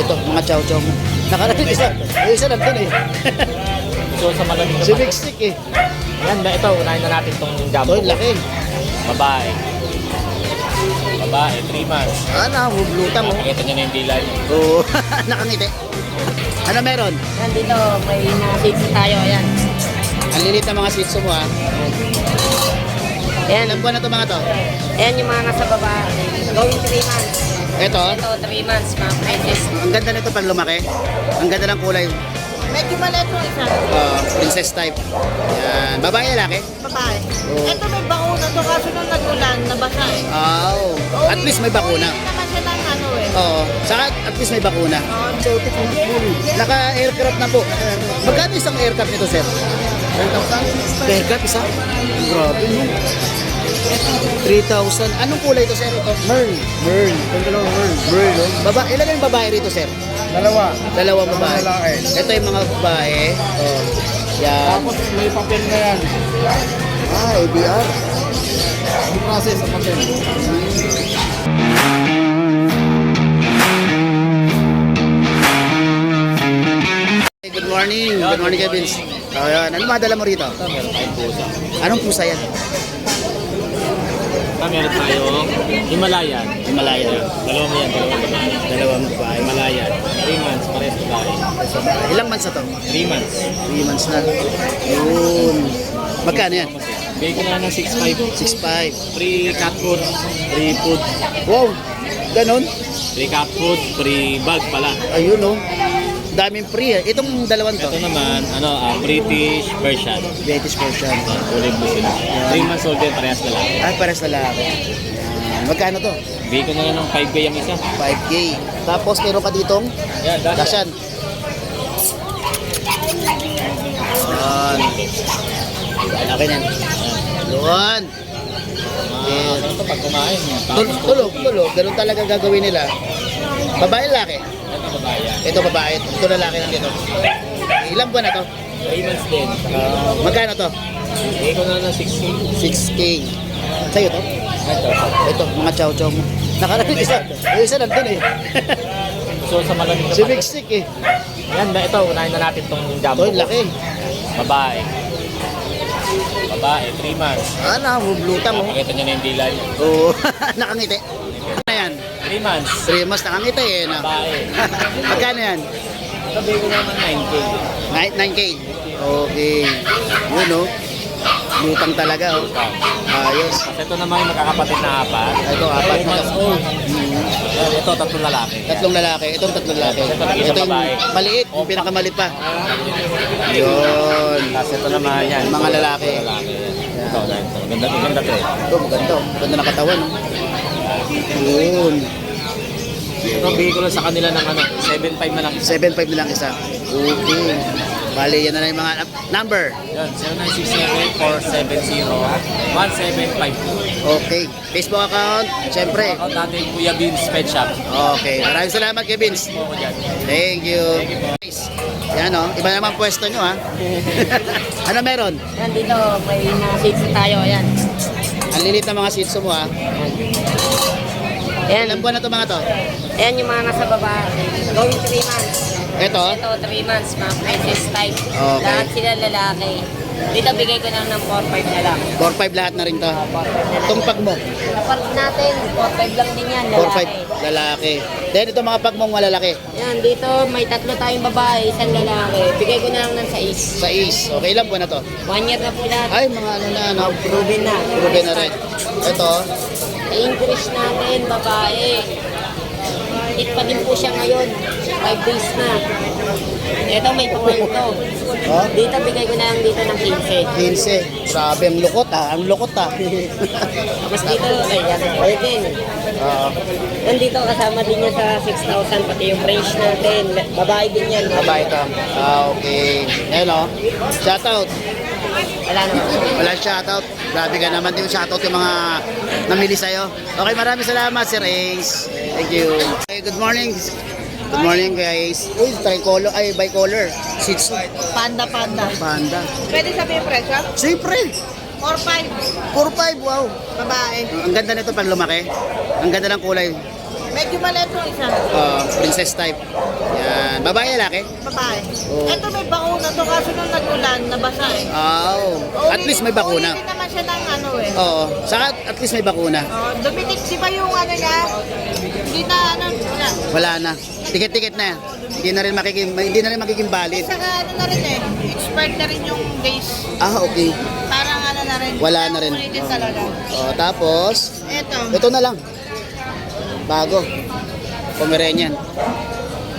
Ito, mga chow-chow mo. Nakarating isa. Yung isa nandun eh. So sa malamig na Si Big Stick eh. Yan, ito, unahin na natin itong jumbo. Ito, laki. Babae. Babae, 3 months. Hublutang mo. Nakikita nyo na yung dila niya. Oo, nakangiti. Ano meron? Yan dito, may na-seats tayo. Ayan. Ang lilit na mga sitso mo ha. Ayan. Ilang buwan na ito mga to? Ayan yung mga nasa baba. Going 3 months. Ito, Ito, 3 months, mga princess. ang ganda nito pag lumaki. Ang ganda ng kulay. Medyo maliit mo isa. Princess type. Yan. Babae, lalaki? Babae. Oo. Ito may bakuna to kaso nung nag-ulan, nabasa eh. Oh. At least may bakuna. Hindi naman siya ng ano eh. Oo. Saka at least may bakuna. Oo. Naka-aircraft na po. Magkano isang aircraft nito, sir? 10,000? Aircraft isa? Grabe no. 3,000. Anong kulay ito, sir? Ito? Merl. Merl. Yung dalawang Merl. Merl, no? Ilan yung babae rito, sir? Dalawa. Dalawang babae. lalaki. Ito yung mga babae. Oh. Yan. Tapos may papel na yan. ABR. Yung process sa papel. Good morning. Good morning, Kevin. Oh, yan. Ano madala mo rito? Ito, meron tayong pusa. Anong pusa yan? Meron tayong Himalayan. Himalayan. Dalawa mo yan, Dalawang babae. Himalayan. 3 months, parehas babae. Ilang months na to? 3 months. 3 months na. Yun. Magkano yan? Bigay ko na ng 6.5. 6,500. Free cat food, free food. Wow. Ganon. Free cat food, free bag pala. Ayun no. Daming free eh. Itong dalawang to. Ito naman, British Persian. British version. Kulay blue sila. 3 months old din, parehas lalaki. Ay, pares lalaki. Yan. Magkano to? Bigay ko na lang ng 5K ang isa. 5K. Tapos meron ka ditong Yan, dasyan. Yan. Laki na. Yun. Ano to pag kumain? Tulog. Ganun talaga gagawin nila. Babae lalaki. Ito babae yan. Ito babae. Ito lalaki lang dito. Ilang buwan na to? 3 months din. Magkano to? Bigay ko na lang ng 6K. 6K. Sa'yo to? Ito, mga chow-chow mo. Nakarating isa. Yung isa nandun eh. So sa malamig na Si Big Stick eh. Yan, ito, unahin na natin itong jumbo. Ito, laki. Babae. Babae, 3 months. Hublutang mo. Nakikita nyo na yung dila niya. Oo, nakangiti. Ano yan? 3 months. 3 months nakangiti eh. No? Babae. Magkano yan? Ito, bigay ko naman 9K. 9K. Okay. Yun no. Lutang talaga oh. Ayos. Kasi ito naman yung magkakapatid na apat. Ito, apat 3 na. months old. Yan, ito, 3 lalaki. Tatlong lalaki. Itong tatlong lalaki. Ito, Ito yung babae. maliit. Yung pinakamalit pa. Yun. Tapos ito naman, yan. Mga lalaki. Lalaki. Yan. Ito, ito. Ganda to eh. Ito, maganda. Maganda na katawan. Oh. Yun. Ito, bigay ko lang sa kanila ng 7.5 na lang. 7.5 na lang isa. Okay. Bali, yan na lang yung mga number. Yan, 0967-470-1752. Okay. Facebook account, siyempre. Account natin, Kuya Beans Pet Shop. Okay. Maraming salamat kay Vince. Ako dyan. Thank you. Yan o. Iba naman pwesto nyo ha. Ano meron? Yan dito, may na-seats tayo. Ayan. Ang lilit na mga sitso mo ha. Ayan. Ilang buwan na ito mga to? Ayan yung mga nasa baba. Going 3 months. Ito? Ito, 3 months, mga princess type. Okay. Lahat sila lalaki. Dito bigay ko lang ng 4-5 na lang. 4-5 lahat na rin to. 4-5 na lang. Itong pag mo, Kapag natin, 4-5 lang din yan, lalaki. 4-5 lalaki. Then ito mga pag mong malalaki. Yan, dito may 3 tayong babae, isang lalaki. Bigay ko na lang ng 6. Sa is. Okay, ilang buwan na to? 1 year na po lahat. Ay, mga ano na, no? Proven na. Proven na rin. Ito, I-increase natin, babae. Hit pa din po siya ngayon. 5 days na. Ito may pumunto. oh, Dito bigay ko na lang dito ng 15. 15. Grabe, ang lukot ha. Ang lukot ha. Tapos dito, ay yan, Virgin. Oo. Nandito kasama din niya sa 6,000 pati yung range natin. Babae din yan. Babae ito. Okay. Ngayon o. Shoutout. Wala naman. Wala shoutout. Grabe ka naman yung shoutout yung mga namili sa'yo. Okay, maraming salamat, Sir Ace. Thank you. Okay, good morning. Good morning, guys. Uy, tricolor, ay, bicolor. Shih Tzu. Panda. Panda. Pwede sabihin presyo? Siyempre. 4,500. 4-5, wow. Babae. Ang ganda nito pag lumaki. Ang ganda ng kulay. Medyo maliit yung isa. Princess type. Yan. Babae, lalaki? Babae. Oh. Ito may bakuna to kaso nung nag-ulan, nabasa eh. At least may bakuna. Uulitin naman siya ng ano eh. Oo. Saka at least may bakuna. Dumitik, di ba yung ano niya? Hindi na ano, wala. Wala na. Tikit-tikit na. Hindi na rin magiging valid. Saka ano na rin eh, expired na rin yung days. Okay. Parang ano na rin. Wala na rin. Ulitin talaga. Tapos, Ito. ito na lang. Bago. Pomeranian.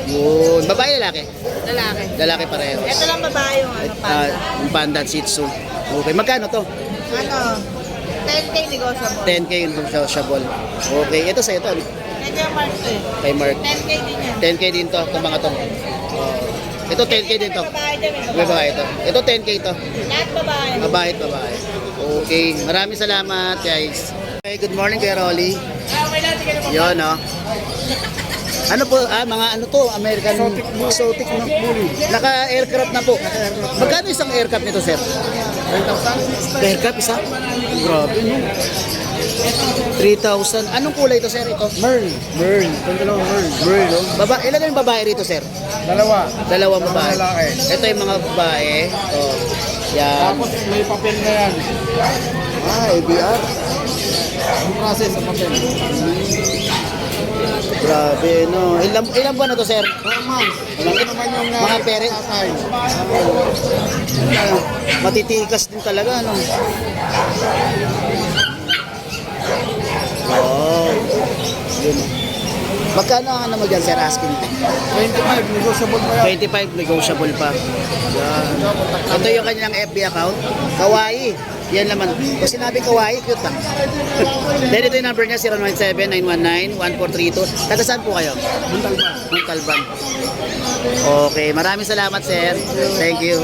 Yun. Babae, lalaki? Lalaki. Lalaki pareho. Ito lang babae yung ano, panda. Yung panda Shih Tzu. Okay. Magkano to? Ano, 10K negotiable. 10K yung negotiable. Okay. Ito sa'yo to. Medyo yung mark to eh. Kay Mark. 10K din yan. 10K din to. Itong mga to. Ito 10K din to. Babae din, May babae to. Ito 10K to. Lahat babae. Babae at babae. Okay. Maraming salamat guys. Okay, good morning kay Rolly. Yun, no? Ano po, mga ano to, American exotic, no? Naka-aircraft na po. Magkano isang aircraft nito, sir? 3,000. Aircraft isa? Grabe, no? 3,000. Anong kulay ito, sir? Ito? Merl. Ito yung dalawang Merl. Merl, no? Ilan yung babae rito, sir? Dalawa. Dalawang babae. lalaki. Ito yung mga babae. Yan. Tapos may papel na yan. ABR. Yung process sa papel. Grabe, no? Ilan buwan na to, sir? 4 months. Ito naman yung Mga pere. tatay. Ano, matitikas din talaga, no? Wow. Yun. Magkano ang ano mo dyan, sir? Asking. 25, negotiable pa yan. 25, negotiable pa. Yan. Ito yung kanilang FB account. Kawaii. Yan naman. Kung sinabi kawaii, cute ah. Then ito yung number niya, 097-919-1432. Taga saan po kayo? Montalban. Okay. Maraming salamat, sir. Thank you.